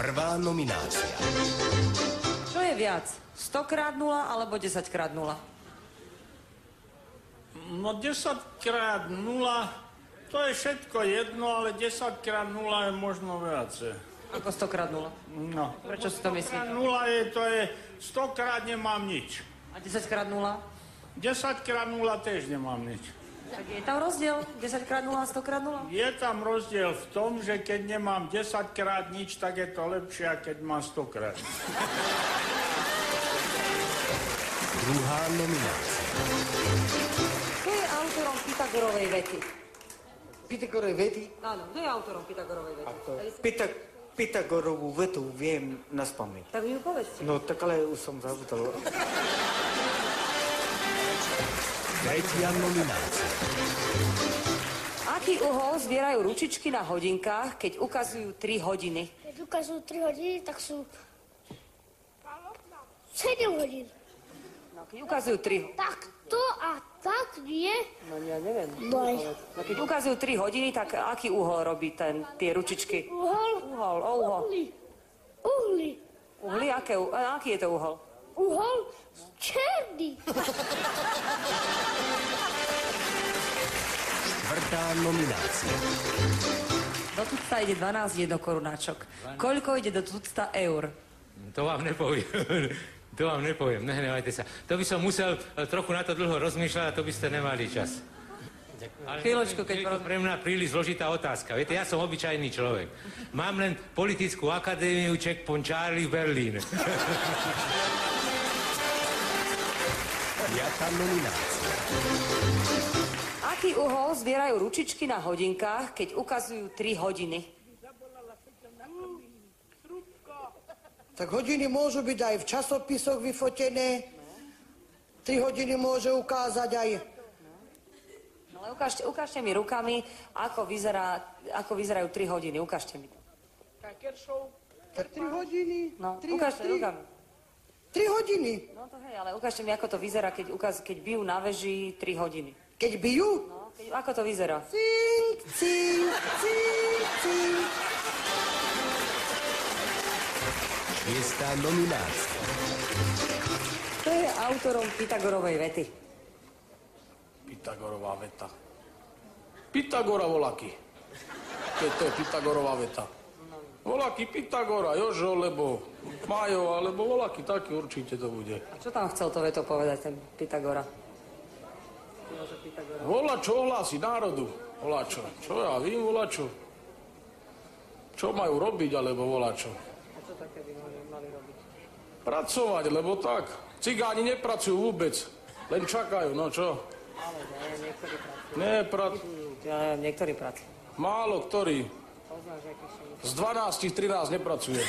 Prvá nominácia. Čo je viac? 100x0 alebo 10x0? No 10x0, to je všetko jedno, ale 10x0 je možno viacej. Ako 100x0? No. Prečo si to myslíte? 0 je, to je 100x nemám nič. A 10x0? 10x0 tiež nemám nič. Tak je tam rozdiel? 10x0 a 100x0? Je tam rozdiel v tom, že keď nemám 10x nič, tak je to lepšie, ako keď mám 100x. Druhá nominácia. Kto je autorom Pythagorovej vety? Pythagorovej vety? Áno, kto je autorom Pythagorovej vety? Pythagorovú vetu viem naspamäť. Tak mi ju povedzte. No tak ale už som zabudol. Tretia nominácia. Aký uhol zbierajú ručičky na hodinkách, keď ukazujú 3 hodiny? Keď ukazujú 3 hodiny, tak sú 7 hodín. No, keď ukazujú 3... Tak to a tak nie. No, ja neviem. Boj. No, keď ukazujú 3 hodiny, tak aký uhol robí tie ručičky? Uhol. Uhol. Uhli. Uhli? Aký je to uhol? Uhol černý. Štvrtá nominácia. Do tucta ide 12 jednokorunáčok. Koľko ide do tucta eur? To vám nepoviem. To vám nepoviem, nehnevajte sa. To by som musel trochu na to dlho rozmýšľať a to by ste nemali čas. Ale Chvíľočku, keď je to pre mňa príliš zložitá otázka. Viete, ja som obyčajný človek. Mám len politickú akadémiu Checkpoint Charlie v Berlíne. Piatá nominácia. Aký uhol zbierajú ručičky na hodinkách, keď ukazujú 3 hodiny? Tak hodiny môžu byť aj v časopisoch vyfotené. 3 hodiny môže ukázať aj... No, ale ukážte mi rukami, ako vyzerajú 3 hodiny. Ukážte mi to. Tak 3 hodiny. No, ukážte rukami. 3 hodiny. No to hej, ale ukážte mi, ako to vyzerá, keď bijú na veži 3 hodiny. Keď bijú? No, ako to vyzerá? Cink, cink, cink, cink. Šiestá nominácia. Kto je autorom Pythagorovej vety? Pythagorová veta. Pythagora voľaký. Keď to je Pythagorová veta. Voľaký Pythagora, Jožo, lebo Majo, alebo voľaký, taký určite to bude. A čo tam chcel to veto povedať, ten Pythagora? Volačo ohlási národu. Volačo. Čo ja vím, volačo. Čo majú robiť, alebo volačo? A čo také by mali robiť? Pracovať, lebo tak. Cigáni nepracujú vôbec. Len čakajú, no čo? Ale nie, niektorí pracujú. Nepracujú. Ja neviem, niektorí pracujú. Málo ktorý. Poznáš, aký sú. Z 12 13 nepracuje.